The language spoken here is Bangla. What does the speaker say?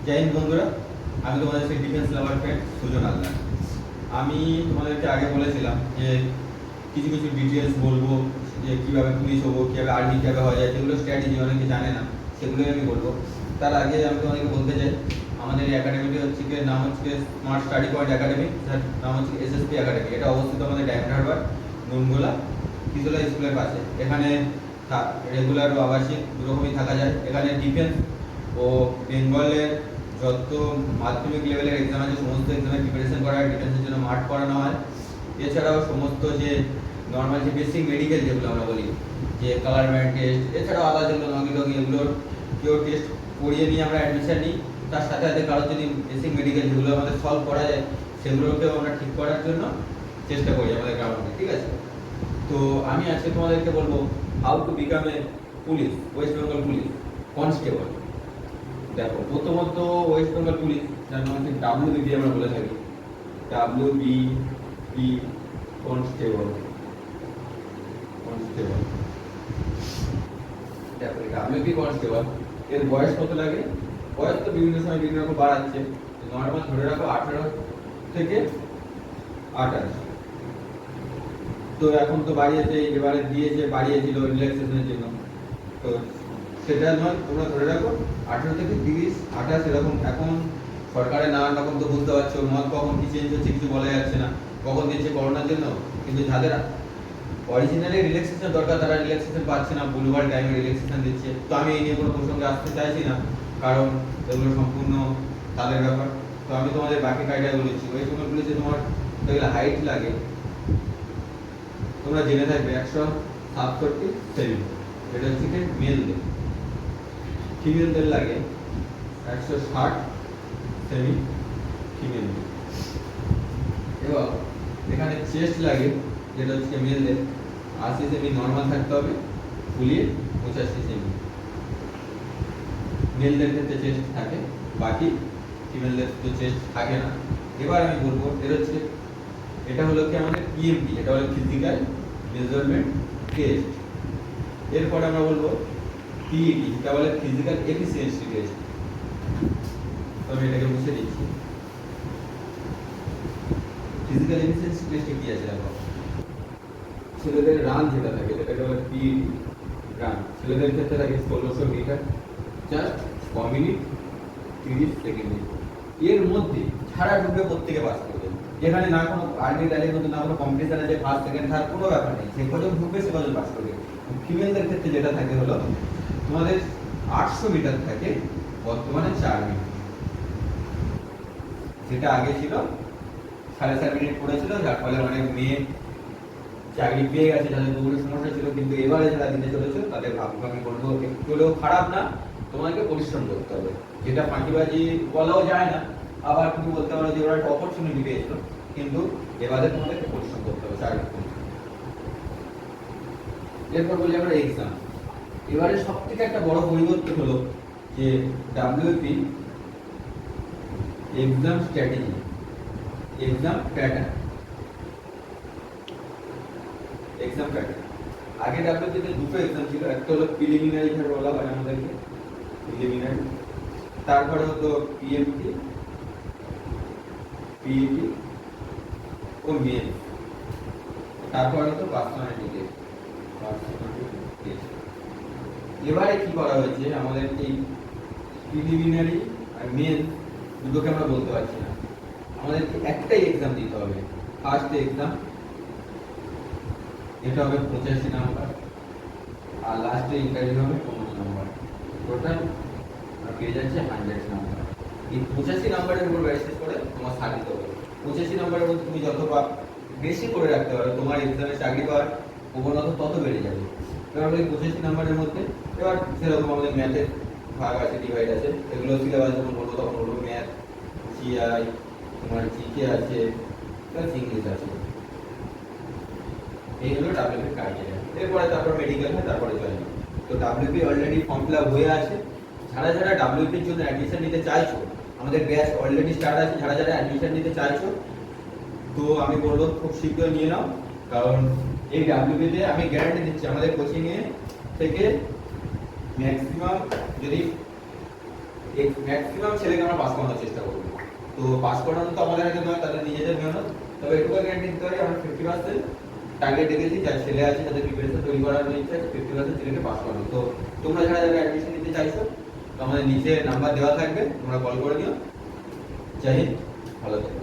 জয় হিন্দ বন্ধুরা, আমি তোমাদের সেই ডিফেন্স লাভার ফ্রেন্ড সুজন হালদার। আমি তোমাদেরকে আগে বলেছিলাম যে কিছু কিছু ডিটেলস বলবো, যে কীভাবে পুলিশ হবো, কীভাবে আর্মি কীভাবে হওয়া যায়, যেগুলো স্ট্র্যাটেজি অনেকে জানে না, সেগুলোই আমি বলবো। তার আগে আমি তোমাদেরকে বলতে চাই, আমাদের এই একাডেমিটি হচ্ছে কি, নাম হচ্ছে স্মার্ট স্টাডি পয়েন্ট একাডেমি, যার নাম হচ্ছে এসএসপি একাডেমি। এটা অবস্থিত আমাদের ডায়মন্ড হারবার, নুনগোলা, কিশোলা স্কুলের পাশে। এখানে রেগুলার ও আবাসিক দুরকমই থাকা যায়। এখানে ডিফেন্স ও বেঙ্গলের যত মাধ্যমিক লেভেলের এক্সাম আছে সমস্ত এক্সামের প্রিপারেশন করা হয়, ডিফেন্সের জন্য মাঠ করানো হয়। এছাড়াও সমস্ত যে নর্মাল যে বেসিক মেডিকেল যেগুলো আমরা বলি, যে কালারম্যান টেস্ট, এছাড়াও আলাদা যেগুলো নগি টগি, এগুলোর পিওর টেস্ট করিয়ে নিয়ে আমরা অ্যাডমিশন নিই। তার সাথে সাথে কারোর যদি বেসিক মেডিকেল যেগুলো আমাদের সলভ করা যায়, সেগুলোকেও আমরা ঠিক করার জন্য চেষ্টা করি আমাদের গ্রাউন্ডে, ঠিক আছে? তো আমি আজকে তোমাদেরকে বলবো how to become a police, West Bengal police constable. দেখো, প্রথমত ওয়েস্ট বেঙ্গল পুলিশ, যার নাম হচ্ছে WBP আমরা বলে থাকি, WBP কনস্টেবল। কনস্টেবল, দেখো WBP কনস্টেবল, এর বয়স কত লাগে? বয়স তো বিভিন্ন সময় বিভিন্ন রকম বাড়াচ্ছে, নর্মাল ধরে রাখো 18 থেকে 28। তো এখন তো বাড়িয়েছে, এবারে দিয়েছে, বাড়িয়েছিল রিল্যাক্সেশনের জন্য। তো সেটা নয়, তোমরা ধরে রাখো 18 থেকে 30, 28 এরকম। এখন সরকারের নানান রকম তো বুঝতে পারছো, মত কখন কি চেঞ্জ হচ্ছে কিছু বলা যাচ্ছে না, কখন দিচ্ছে করোনার জন্য। কিন্তু যাদের অরিজিনালি রিল্যাক্সেশন দরকার, তারা রিল্যাক্সেশন পাচ্ছে না, ভুলভাল টাইমে রিল্যাক্সেশন দিচ্ছে। তো আমি এই নিয়ে কোনো প্রসঙ্গে আসতে চাইছি না, কারণ এগুলো সম্পূর্ণ তাদের ব্যাপার। তো আমি তোমাদের বাকি কাজটা বলেছি। ওই সময় পুলিশে তোমার যেগুলো হাইট লাগে তোমরা জেনে থাকবে 167 সেমি, এটা হচ্ছে কি মেলদের। ফিমেলদের লাগে 160 সেমি ফিমেলদের। এবং এখানে চেস্ট লাগে, যেটা হচ্ছে মেলদের 80 সেমি নর্মাল থাকতে হবে, ফুলিয়ে 85 সেমি। মেলদের ক্ষেত্রে চেস্ট থাকে, বাকি ফিমেলদের তো চেস্ট থাকে না। এবার আমি বলবো এটা হলো কি আমাদের PMT, এটা হলো ফিজিক্যাল মেজারমেন্ট টেস্ট। এরপরে আমরা বলবো PET, এটা বলে ফিজিক্যাল এফিসিয়েন্সি টেস্ট। তো আমি এটাকে মুছে দিচ্ছি। ফিজিক্যাল এফিসিয়েন্সি টেস্টে কি আছে দেখো, ছেলেদের রান যেটা থাকে সেটাকে বলে PET রান। ছেলেদের ক্ষেত্রে থাকে 1600 মিটার, জাস্ট 6 মিনিট 30 সেকেন্ডে। এর মধ্যে ছাড়া ঢুকে প্রত্যেকে পাস করবে, যেখানে না কোনো আর্মি র্যালির মধ্যে না কোনো কম্পিটিশন আছে, ফার্স্ট সেকেন্ড থার্ড কোনো ব্যাপার নেই, সে কজন ঢুকবে সে কজন পাস করবে। ফিমেলদের ক্ষেত্রে যেটা থাকে হলো তোমাদের 800 মিটার থাকে, বর্তমানে 4 মিনিট। যেটা আগে ছিল 4.5 মিনিট পড়েছিল, যার ফলে অনেক মেয়ে চাকরি পেয়ে গেছে, যাদের দৌড়ের সমস্যা ছিল। কিন্তু এবারে যারা দিতে চলেছে তাদের ভাগ্য আমি বলবো একটু হলেও খারাপ না, তোমাকে পরিশ্রম করতে হবে। যেটা ফাঁকিবাজি বলাও যায় না, আবার তুমি বলতে পারো যে ওরা একটা অপরচুনিটি পেয়েছিল, কিন্তু এবারে তোমাদেরকে পরিশ্রম করতে হবে চাকরি। এরপর বলি আমরা এক্সাম। এবারে সব থেকে একটা বড় পরিবর্তন হলো যে WBP exam strategy, exam pattern. Exam pattern আগে WBP তে দুটো এক্সাম ছিল, একটা হলো প্রিলিমিনারি, যেটা বলা হয় আমাদেরকে প্রিলিমিনারি, তারপরে হতো PMT, PET ও মেন, তারপরে হতো পার্সোনালিটি টেস্ট। এবারে কি করা হয়েছে, আমাদের এই প্রিলিমিনারি আর মেন দুটোকে আমরা বলতে পারছি না, আমাদের একটাই এক্সাম দিতে হবে। ফার্স্ট এক্সাম এটা হবে 85 নাম্বার, আর লাস্টে ইন্টারভিউ হবে 15 নাম্বার। টোটাল পেয়ে যাচ্ছে 100 নাম্বার। এই 85 নাম্বারের উপর বেসিস করে তোমার সার্ভিস হবে। 85 নাম্বারের মধ্যে তুমি যত বেশি করে রাখতে পারো, তোমার এক্সামে চাকরি পাওয়ার প্রবণতা তত বেড়ে যাবে। এবার এই 85 নাম্বারের মধ্যে এবার সেরকম আমাদের ম্যাথের ভাগ আছে, ডিভাইড আছে, এগুলো সিলেবাস যখন বলবো তখন বলবো ম্যাথ, GI, তোমার GK আছে, প্লাস ইংলিশ আছে। এই হলো WBP ক্রাইটেরিয়া। এরপরে তারপর মেডিকেল হয়, তারপরে জয়েন। তো WBP already form fill up হয়ে আছে। যারা যারা WBP এর জন্য অ্যাডমিশন নিতে চাইছো, আমাদের ব্যাচ অলরেডি স্টার্ট আছে। যারা যারা অ্যাডমিশন নিতে চাইছো, তো আমি বলবো খুব শীঘ্র নিয়ে নাও, কারণ এই WBP তে আমি গ্যারান্টি দিচ্ছি আমাদের কোচিং এ থেকে ম্যাক্সিমাম যদি ম্যাক্সিমাম ছেলেকে আমরা পাস করানোর চেষ্টা করবো। তো পাস করানো তো আমাদের হাতে নয়, তাদের নিজেদের মেহনত। তবে এটুকু গ্যারান্টি দিতে পারি আমরা 50% টার্গেট রেখেছি, যার ছেলে আছে তাদের প্রিপারেশন তৈরি করার ইচ্ছা আছে 50% ছেলেকে পাস করানো। তো তোমরা যারা যারা অ্যাডমিশন নিতে চাইছো, তো আমাদের নিচে নাম্বার দেওয়া থাকবে, তোমরা কল করে দিও। জয় হিন্দ, ভালো থেকো।